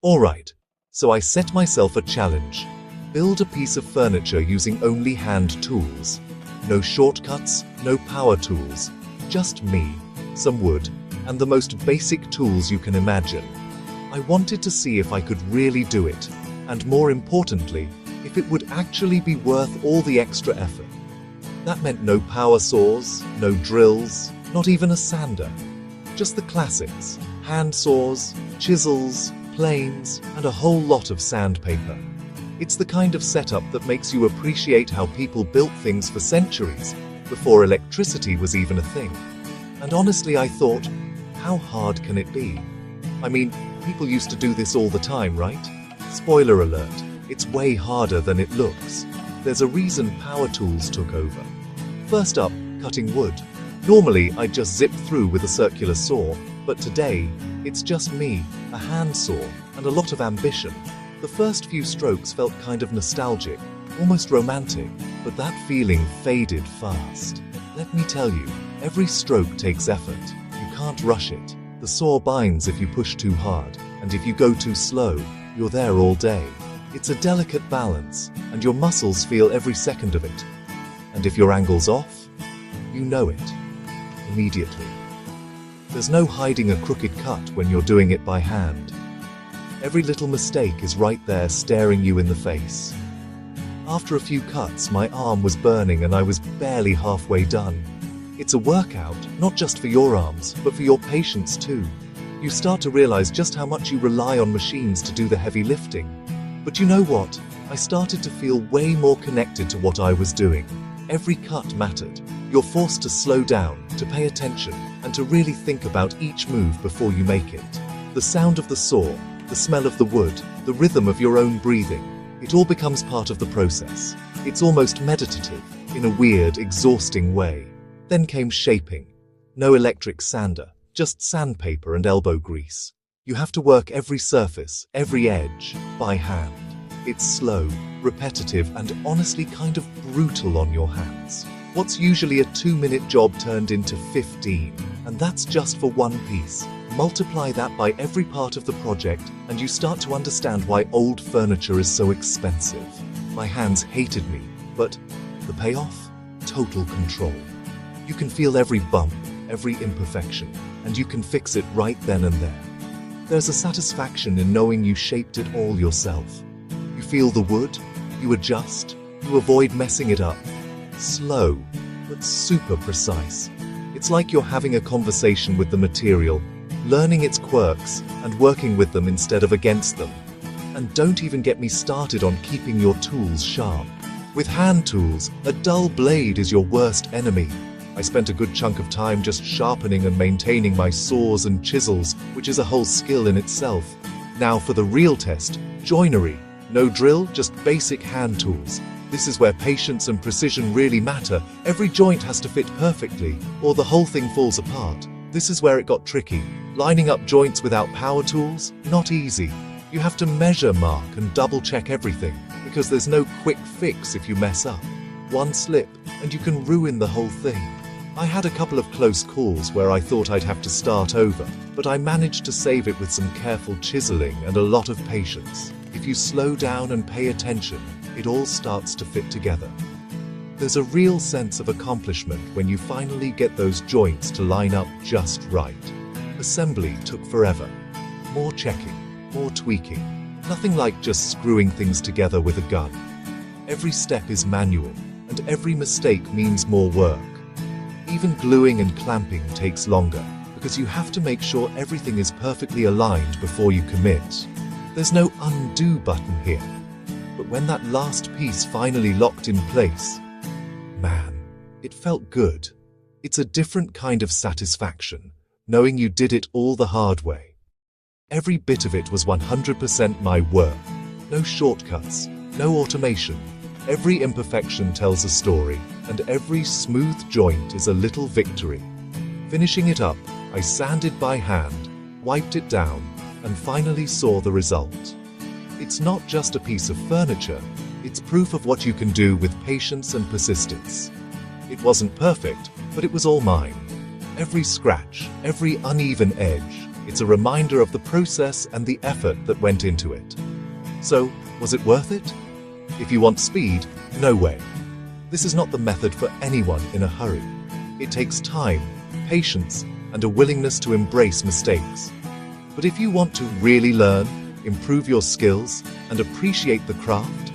Alright, so I set myself a challenge. Build a piece of furniture using only hand tools. No shortcuts, no power tools. Just me, some wood, and the most basic tools you can imagine. I wanted to see if I could really do it, and more importantly, if it would actually be worth all the extra effort. That meant no power saws, no drills, not even a sander. Just the classics: hand saws, chisels, planes, and a whole lot of sandpaper. It's the kind of setup that makes you appreciate how people built things for centuries, before electricity was even a thing. And honestly, I thought, how hard can it be? I mean, people used to do this all the time, right? Spoiler alert, it's way harder than it looks. There's a reason power tools took over. First up, cutting wood. Normally, I'd just zip through with a circular saw, but today, it's just me, a handsaw, and a lot of ambition. The first few strokes felt kind of nostalgic, almost romantic, but that feeling faded fast. Let me tell you, every stroke takes effort. You can't rush it. The saw binds if you push too hard, and if you go too slow, you're there all day. It's a delicate balance, and your muscles feel every second of it. And if your angle's off, you know it immediately. There's no hiding a crooked cut when you're doing it by hand. Every little mistake is right there staring you in the face. After a few cuts, my arm was burning and I was barely halfway done. It's a workout, not just for your arms, but for your patience too. You start to realize just how much you rely on machines to do the heavy lifting. But you know what? I started to feel way more connected to what I was doing. Every cut mattered. You're forced to slow down, to pay attention, and to really think about each move before you make it. The sound of the saw, the smell of the wood, the rhythm of your own breathing, it all becomes part of the process. It's almost meditative, in a weird, exhausting way. Then came shaping. No electric sander, just sandpaper and elbow grease. You have to work every surface, every edge, by hand. It's slow, repetitive, and honestly kind of brutal on your hands. What's usually a 2-minute job turned into 15, and that's just for one piece. Multiply that by every part of the project, and you start to understand why old furniture is so expensive. My hands hated me, but the payoff? Total control. You can feel every bump, every imperfection, and you can fix it right then and there. There's a satisfaction in knowing you shaped it all yourself. You feel the wood, you adjust, you avoid messing it up. Slow, but super precise. It's like you're having a conversation with the material, learning its quirks and working with them instead of against them. And don't even get me started on keeping your tools sharp. With hand tools, a dull blade is your worst enemy. I spent a good chunk of time just sharpening and maintaining my saws and chisels, which is a whole skill in itself. Now for the real test, joinery. No drill, just basic hand tools. This is where patience and precision really matter. Every joint has to fit perfectly, or the whole thing falls apart. This is where it got tricky. Lining up joints without power tools? Not easy. You have to measure, mark, and double-check everything, because there's no quick fix if you mess up. One slip, and you can ruin the whole thing. I had a couple of close calls where I thought I'd have to start over, but I managed to save it with some careful chiseling and a lot of patience. If you slow down and pay attention, it all starts to fit together. There's a real sense of accomplishment when you finally get those joints to line up just right. Assembly took forever. More checking, more tweaking. Nothing like just screwing things together with a gun. Every step is manual, and every mistake means more work. Even gluing and clamping takes longer, because you have to make sure everything is perfectly aligned before you commit. There's no undo button here. But when that last piece finally locked in place, man, it felt good. It's a different kind of satisfaction, knowing you did it all the hard way. Every bit of it was 100% my work. No shortcuts, no automation. Every imperfection tells a story, and every smooth joint is a little victory. Finishing it up, I sanded by hand, wiped it down, and finally saw the result. It's not just a piece of furniture, it's proof of what you can do with patience and persistence. It wasn't perfect, but it was all mine. Every scratch, every uneven edge, It's a reminder of the process and the effort that went into it. So, was it worth it? If you want speed, no way. This is not the method for anyone in a hurry. It takes time, patience, and a willingness to embrace mistakes. But if you want to really learn, improve your skills, and appreciate the craft,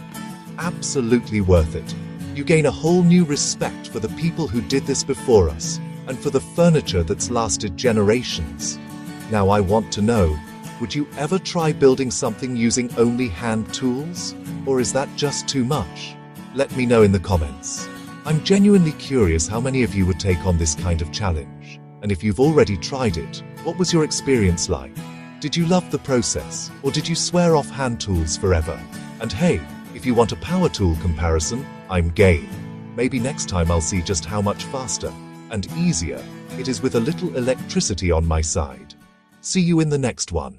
absolutely worth it. You gain a whole new respect for the people who did this before us, and for the furniture that's lasted generations. Now I want to know, would you ever try building something using only hand tools? Or is that just too much? Let me know in the comments. I'm genuinely curious how many of you would take on this kind of challenge. And if you've already tried it, what was your experience like? Did you love the process, or did you swear off hand tools forever? And hey, if you want a power tool comparison, I'm game. Maybe next time I'll see just how much faster and easier it is with a little electricity on my side. See you in the next one.